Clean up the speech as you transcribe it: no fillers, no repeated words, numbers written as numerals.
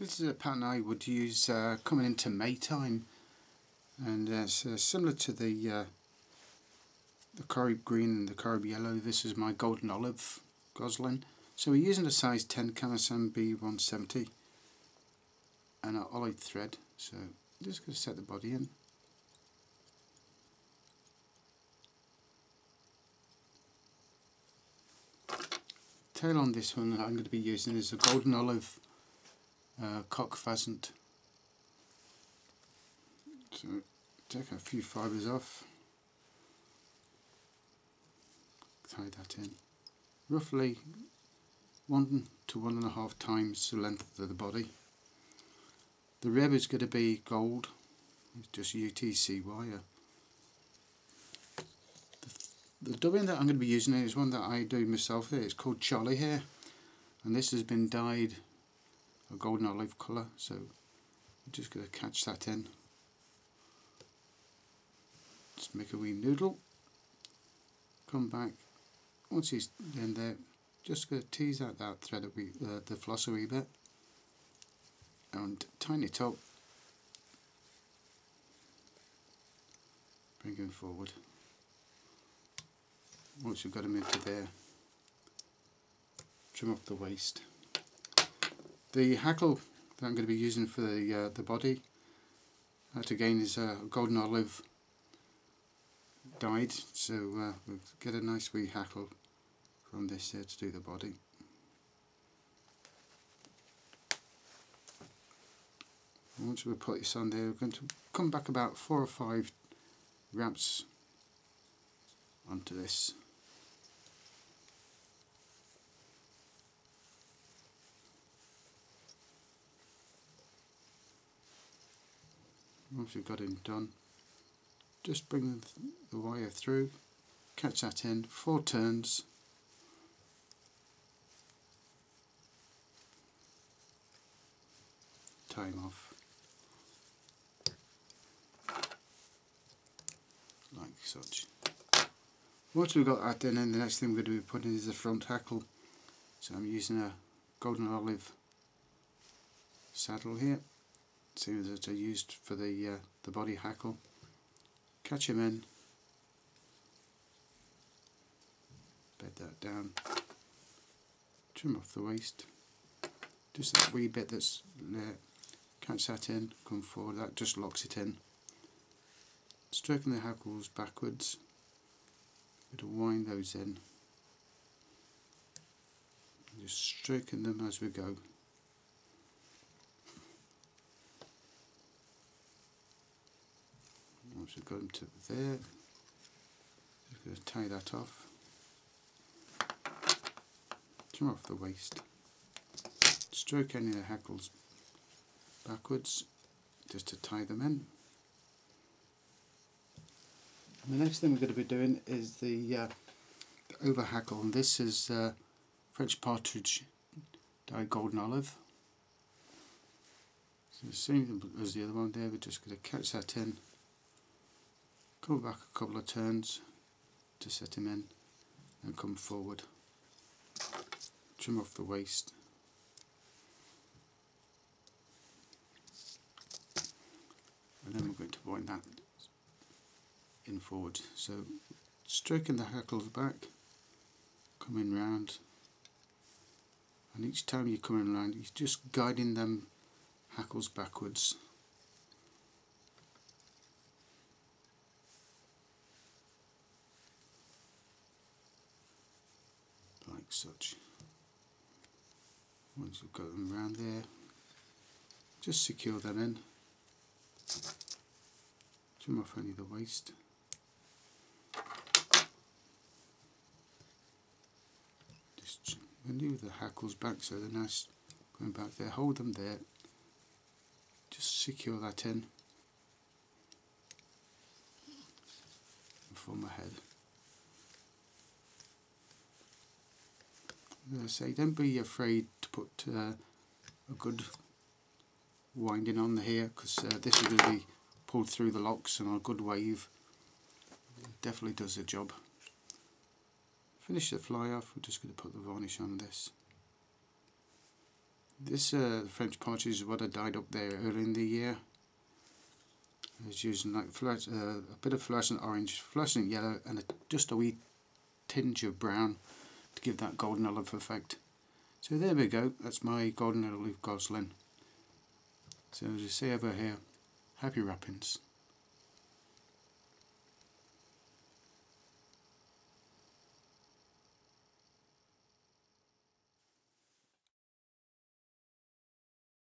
This is a pattern I would use coming into Maytime, and it's similar to the Caribe green and the Caribe yellow. This is my golden olive gosling. So we're using a size 10 Camasan B170 and an olive thread. So I'm just going to set the body in. Tail on this one that I'm going to be using is a golden olive cock pheasant. So take a few fibres off, tie that in, roughly 1 to 1.5 times the length of the body. The rib is going to be gold, it's just UTC wire. The dubbing that I'm going to be using is one that I do myself here. It's called Charlie hair, and this has been dyed a golden olive colour, so I'm just going to catch that in. Just make a wee noodle, come back, once he's in there, just going to tease out that thread, the floss a wee bit, and tighten it up, bring him forward. Once you've got him into there, trim off the waist. The hackle that I'm going to be using for the body, that again is a golden olive dyed, so we'll get a nice wee hackle from this here to do the body. Once we put this on there, we're going to come back about 4 or 5 wraps onto this. Once we've got him done, just bring the wire through, catch that in, 4 turns, tie him off, like such. Once we've got that in, then the next thing we're going to be putting is the front hackle. So I'm using a golden olive saddle here, same as I used for the body hackle. Catch him in, bed that down, trim off the waist, just that wee bit that's there, catch that in, come forward, that just locks it in. Stroking the hackles backwards, to wind those in, just stroking them as we go. Once we've got them to there, just going to tie that off, trim off the waist, stroke any of the hackles backwards just to tie them in. And the next thing we're going to be doing is the over hackle, and this is French partridge dyed golden olive. So the same as the other one there, we're just going to catch that in, come back a couple of turns to set him in, and come forward, trim off the waist, and then we're going to wind that in forward. So stroking the hackles back, coming round, and each time you're coming round you're just guiding them hackles backwards. Like such. Once you've got them round there, just secure them in, trim off only the waist. Just manoeuvre the hackles back so they're nice going back there, hold them there, just secure that in and form a head. As I say, don't be afraid to put a good winding on here, because this is going to be pulled through the locks, and a good wave definitely does the job. Finish the fly off, we're just going to put the varnish on this. This French partridge is what I dyed up there early in the year. I was using like a bit of fluorescent orange, fluorescent yellow, and just a wee tinge of brown to give that golden olive effect. So there we go, that's my golden olive gosling. So as you see over here, happy wrappings.